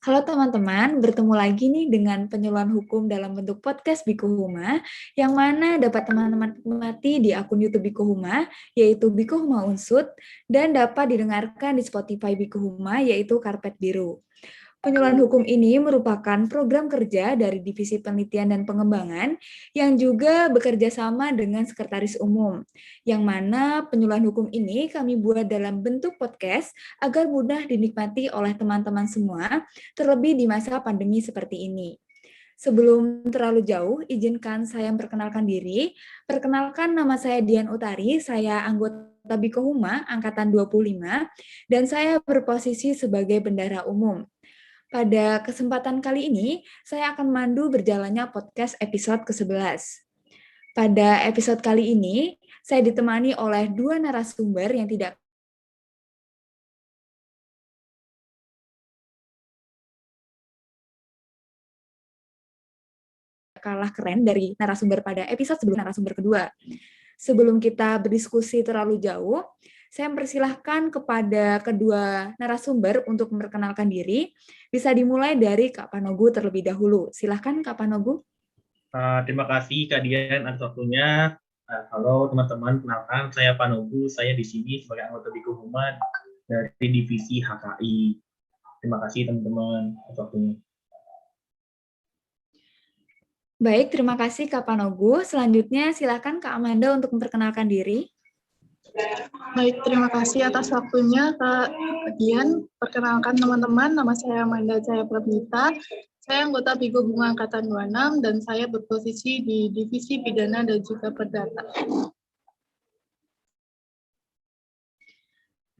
Halo teman-teman, bertemu lagi nih dengan penyuluhan hukum dalam bentuk podcast Biko Huma, yang mana dapat teman-teman nikmati di akun YouTube Biko Huma, yaitu Biko Huma Unsut, dan dapat didengarkan di Spotify Biko Huma, yaitu Karpet Biru. Penyuluhan hukum ini merupakan program kerja dari Divisi Penelitian dan Pengembangan yang juga bekerja sama dengan Sekretaris Umum, yang mana penyuluhan hukum ini kami buat dalam bentuk podcast agar mudah dinikmati oleh teman-teman semua, terlebih di masa pandemi seperti ini. Sebelum terlalu jauh, izinkan saya memperkenalkan diri. Perkenalkan, nama saya Dian Utari, saya anggota Biko Huma Angkatan 25, dan saya berposisi sebagai bendahara umum. Pada kesempatan kali ini, saya akan memandu berjalannya podcast episode ke-11. Pada episode kali ini, saya ditemani oleh dua narasumber yang tidak kalah keren dari narasumber pada episode sebelum narasumber kedua. Sebelum kita berdiskusi terlalu jauh, saya mempersilahkan kepada kedua narasumber untuk memperkenalkan diri. Bisa dimulai dari Kak Panogu terlebih dahulu. Silahkan Kak Panogu. Terima kasih Kak Dian atas waktunya. Halo teman-teman, kenalkan saya Panogu. Saya di sini sebagai anggota Biko Huma dari divisi HKI. Terima kasih teman-teman atas waktunya. Baik, terima kasih Kak Panogu. Selanjutnya silakan Kak Amanda untuk memperkenalkan diri. Baik, terima kasih atas waktunya Kak Dian. Perkenalkan teman-teman, nama saya Amanda Cahaya Prabita. Saya anggota Biko Huma Angkatan 26 dan saya berposisi di Divisi Pidana dan juga Perdata.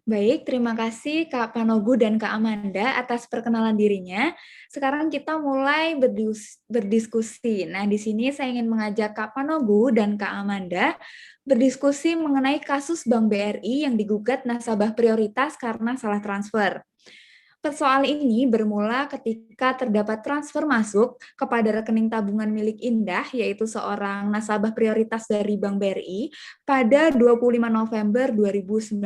Baik, terima kasih Kak Panogu dan Kak Amanda atas perkenalan dirinya. Sekarang kita mulai berdiskusi. Nah, di sini saya ingin mengajak Kak Panogu dan Kak Amanda berdiskusi mengenai kasus Bank BRI yang digugat nasabah prioritas karena salah transfer. Persoalan ini bermula ketika terdapat transfer masuk kepada rekening tabungan milik Indah, yaitu seorang nasabah prioritas dari Bank BRI, pada 25 November 2019.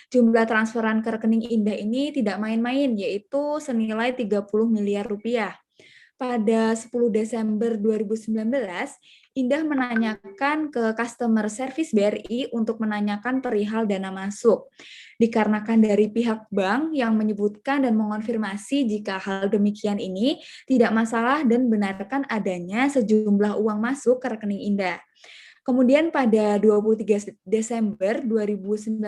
Jumlah transferan ke rekening Indah ini tidak main-main, yaitu senilai 30 miliar rupiah. Pada 10 Desember 2019, Indah menanyakan ke customer service BRI untuk menanyakan perihal dana masuk. Dikarenakan dari pihak bank yang menyebutkan dan mengonfirmasi jika hal demikian ini tidak masalah dan benarkan adanya sejumlah uang masuk ke rekening Indah. Kemudian pada 23 Desember 2019,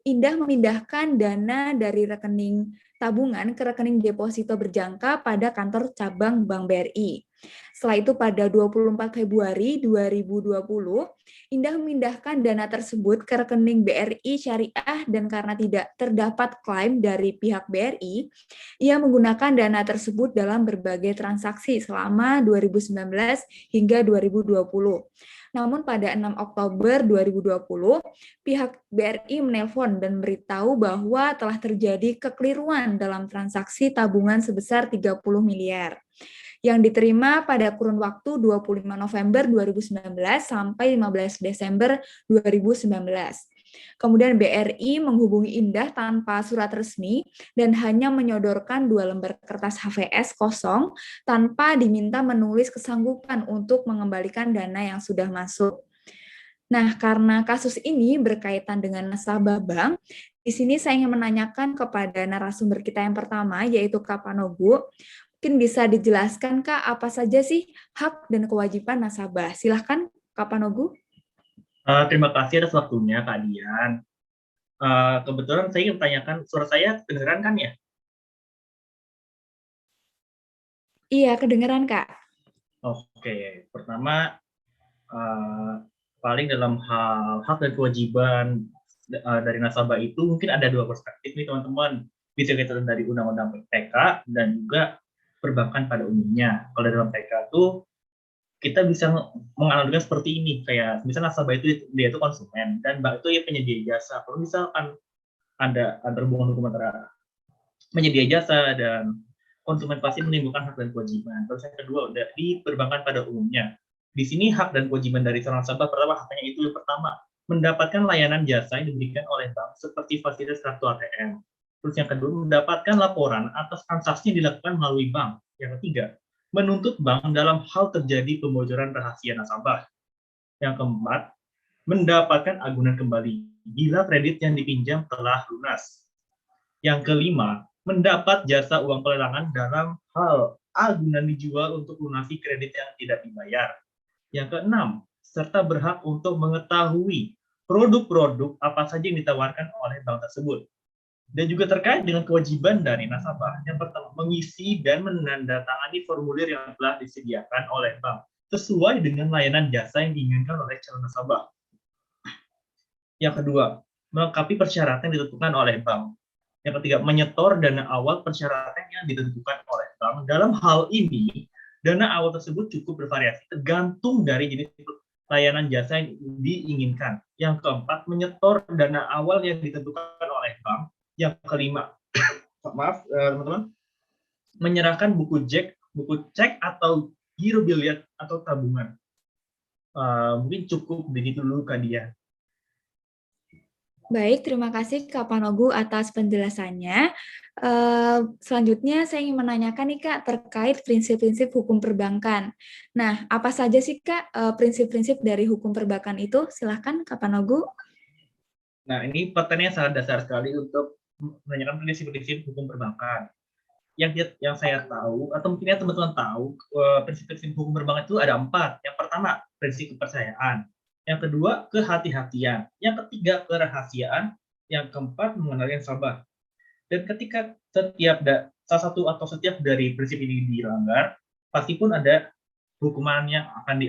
Indah memindahkan dana dari rekening tabungan ke rekening deposito berjangka pada kantor cabang Bank BRI. Setelah itu pada 24 Februari 2020, Indah memindahkan dana tersebut ke rekening BRI Syariah dan karena tidak terdapat klaim dari pihak BRI, ia menggunakan dana tersebut dalam berbagai transaksi selama 2019 hingga 2020. Namun pada 6 Oktober 2020, pihak BRI menelpon dan memberitahu bahwa telah terjadi kekeliruan dalam transaksi tabungan sebesar 30 miliar yang diterima pada kurun waktu 25 November 2019 sampai 15 Desember 2019. Kemudian BRI menghubungi Indah tanpa surat resmi dan hanya menyodorkan 2 lembar kertas HVS kosong tanpa diminta menulis kesanggupan untuk mengembalikan dana yang sudah masuk. Nah, karena kasus ini berkaitan dengan nasabah bank, di sini saya ingin menanyakan kepada narasumber kita yang pertama, yaitu Kak Panogu. Mungkin bisa dijelaskan, Kak, apa saja sih hak dan kewajiban nasabah? Silahkan, Kak Panogu. Terima kasih atas waktunya Kak Dian. Kebetulan saya ingin tanyakan, suara saya kedengeran kan ya? Iya, kedengeran, Kak. Oke, pertama paling dalam hal hak dan kewajiban dari nasabah itu mungkin ada dua perspektif nih teman-teman. Bisa kita lihat dari undang-undang PK dan juga perbankan pada umumnya. Kalau dalam PK itu kita bisa menganalogikan seperti ini, kayak misalnya nasabah itu dia itu konsumen dan bank itu ya penyedia jasa. Kalau misalkan ada hubungan hukum antara penyedia jasa dan konsumen pasti menimbulkan hak dan kewajiban. Terus yang kedua udah di perbankan pada umumnya. Di sini hak dan kewajiban dari seorang nasabah pertama haknya itu yang pertama mendapatkan layanan jasa yang diberikan oleh bank seperti fasilitas kartu ATM. Terus yang kedua, mendapatkan laporan atas transaksi yang dilakukan melalui bank. Yang ketiga, menuntut bank dalam hal terjadi pembocoran rahasia nasabah. Yang keempat, mendapatkan agunan kembali bila kredit yang dipinjam telah lunas. Yang kelima, mendapat jasa uang pelelangan dalam hal agunan dijual untuk lunasi kredit yang tidak dibayar. Yang keenam, serta berhak untuk mengetahui produk-produk apa saja yang ditawarkan oleh bank tersebut. Dan juga terkait dengan kewajiban dari nasabah. Yang pertama, mengisi dan menandatangani formulir yang telah disediakan oleh bank sesuai dengan layanan jasa yang diinginkan oleh calon nasabah. Yang kedua, melengkapi persyaratan yang ditentukan oleh bank. Yang ketiga, menyetor dana awal persyaratan yang ditentukan oleh bank. Dalam hal ini, dana awal tersebut cukup bervariasi, tergantung dari jenis layanan jasa yang diinginkan. Yang keempat, menyetor dana awal yang ditentukan oleh bank. Yang kelima, maaf teman-teman, menyerahkan buku cek atau giro biliar atau tabungan. Mungkin cukup begitu dulu Kak Dia. Baik, terima kasih Kak Panogu atas penjelasannya. Selanjutnya saya ingin menanyakan nih Kak terkait prinsip-prinsip hukum perbankan. Nah, apa saja sih Kak prinsip-prinsip dari hukum perbankan itu? Silahkan Kak Panogu. Nah, ini pertanyaan sangat dasar sekali untuk menanyakan prinsip-prinsip hukum perbankan. Yang saya tahu, atau mungkin teman-teman tahu, prinsip-prinsip hukum perbankan itu ada 4. Yang pertama, prinsip kepercayaan. Yang kedua, kehati-hatian. Yang ketiga, kerahasiaan. Yang keempat, mengenali nasabah. Dan ketika salah satu atau setiap dari prinsip ini dilanggar, pasti pun ada hukuman yang akan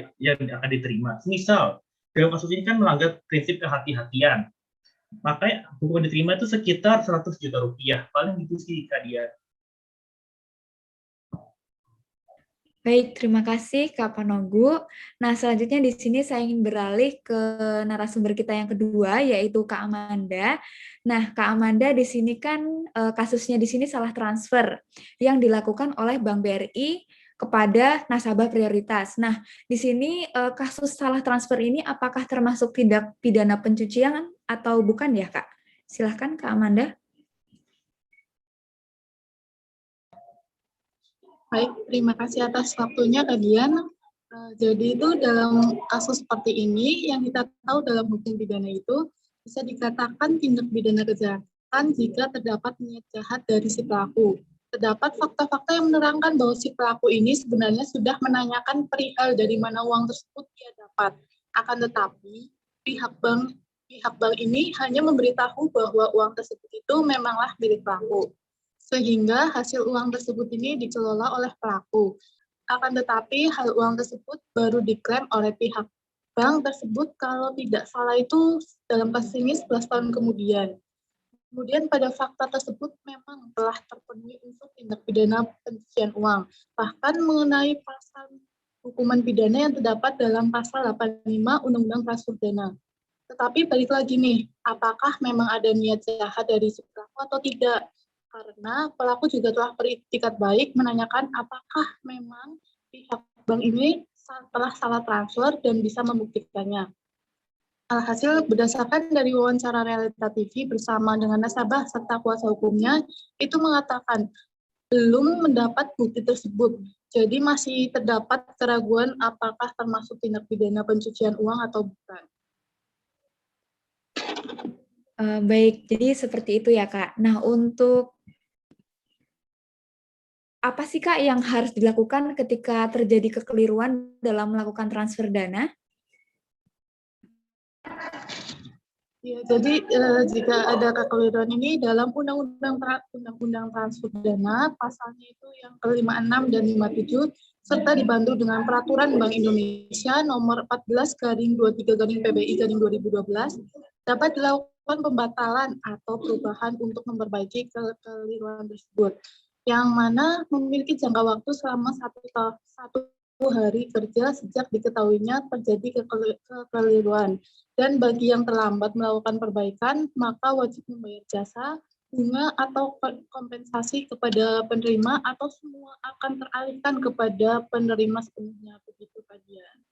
diterima. Misal, dalam kasus ini kan melanggar prinsip kehati-hatian. Makanya hukuman diterima itu sekitar 100 juta rupiah. Paling gitu sih, Kak Dia. Baik, terima kasih Kak Panogu. Nah, selanjutnya di sini saya ingin beralih ke narasumber kita yang kedua, yaitu Kak Amanda. Nah, Kak Amanda di sini kan kasusnya di sini salah transfer yang dilakukan oleh Bank BRI kepada nasabah prioritas. Nah, di sini kasus salah transfer ini apakah termasuk tindak pidana pencucian atau bukan ya, Kak? Silahkan Kak Amanda. Baik, terima kasih atas waktunya Kak Dian. Jadi itu dalam kasus seperti ini yang kita tahu dalam hukum pidana itu bisa dikatakan tindak pidana kejahatan jika terdapat niat jahat dari si pelaku. Terdapat fakta-fakta yang menerangkan bahwa si pelaku ini sebenarnya sudah menanyakan perihal dari mana uang tersebut dia dapat. Akan tetapi pihak bank ini hanya memberitahu bahwa uang tersebut itu memanglah milik pelaku. Sehingga hasil uang tersebut ini dikelola oleh pelaku. Akan tetapi hal uang tersebut baru diklaim oleh pihak bank tersebut kalau tidak salah itu dalam kasus ini 11 tahun kemudian. Kemudian pada fakta tersebut memang telah terpenuhi unsur tindak pidana pencucian uang. Bahkan mengenai pasal hukuman pidana yang terdapat dalam pasal 85 Undang-Undang Transfer Dana. Tetapi balik lagi nih, apakah memang ada niat jahat dari si pelaku atau tidak? Karena pelaku juga telah beriktikat baik menanyakan apakah memang pihak bank ini telah salah transfer dan bisa membuktikannya. Alhasil berdasarkan dari wawancara Realita TV bersama dengan nasabah serta kuasa hukumnya, itu mengatakan belum mendapat bukti tersebut. Jadi masih terdapat keraguan apakah termasuk tindak pidana pencucian uang atau bukan. Baik, jadi seperti itu ya Kak. Nah, untuk apa sih Kak yang harus dilakukan ketika terjadi kekeliruan dalam melakukan transfer dana? Ya, jadi jika ada kekeliruan ini dalam Undang-Undang Transfer Dana, pasalnya itu yang ke-56 dan 57, serta dibantu dengan Peraturan Bank Indonesia nomor 14/23/PBI/2012, dapat dilakukan pembatalan atau perubahan untuk memperbaiki kekeliruan tersebut, yang mana memiliki jangka waktu selama satu hari kerja sejak diketahuinya terjadi kekeliruan. Dan bagi yang terlambat melakukan perbaikan, maka wajib membayar jasa, bunga, atau kompensasi kepada penerima, atau semua akan teralihkan kepada penerima sepenuhnya. Begitu, Pak Dian.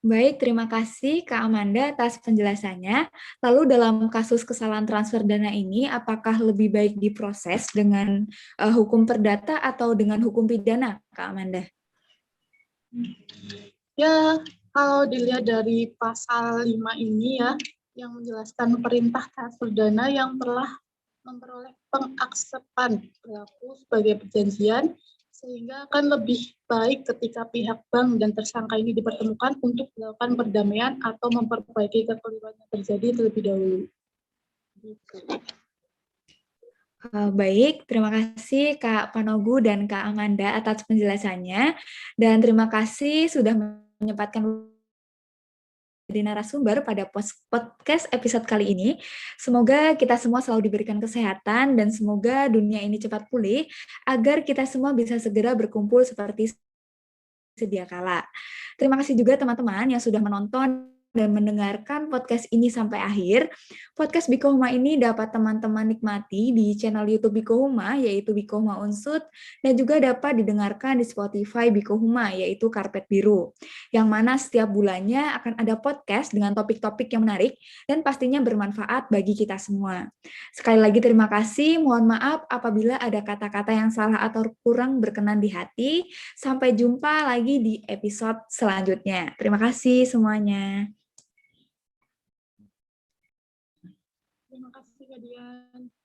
Baik, terima kasih Kak Amanda atas penjelasannya. Lalu dalam kasus kesalahan transfer dana ini, apakah lebih baik diproses dengan hukum perdata atau dengan hukum pidana, Kak Amanda? Ya, kalau dilihat dari pasal 5 ini ya, yang menjelaskan perintah transfer dana yang telah memperoleh pengaksepan berlaku sebagai perjanjian, sehingga akan lebih baik ketika pihak bank dan tersangka ini dipertemukan untuk melakukan perdamaian atau memperbaiki kekeliruan yang terjadi terlebih dahulu. Gitu. Baik, terima kasih Kak Panogu dan Kak Amanda atas penjelasannya. Dan terima kasih sudah menyempatkan jadi narasumber pada podcast episode kali ini. Semoga kita semua selalu diberikan kesehatan dan semoga dunia ini cepat pulih agar kita semua bisa segera berkumpul seperti sedia kala. Terima kasih juga teman-teman yang sudah menonton dan mendengarkan podcast ini sampai akhir. Podcast Biko Huma ini dapat teman-teman nikmati di channel YouTube Biko Huma, yaitu Biko Huma Unsut, dan juga dapat didengarkan di Spotify Biko Huma, yaitu Karpet Biru, yang mana setiap bulannya akan ada podcast dengan topik-topik yang menarik dan pastinya bermanfaat bagi kita semua. Sekali lagi terima kasih, mohon maaf apabila ada kata-kata yang salah atau kurang berkenan di hati. Sampai jumpa lagi di episode selanjutnya. Terima kasih semuanya. Terima kasih, Kak Dian.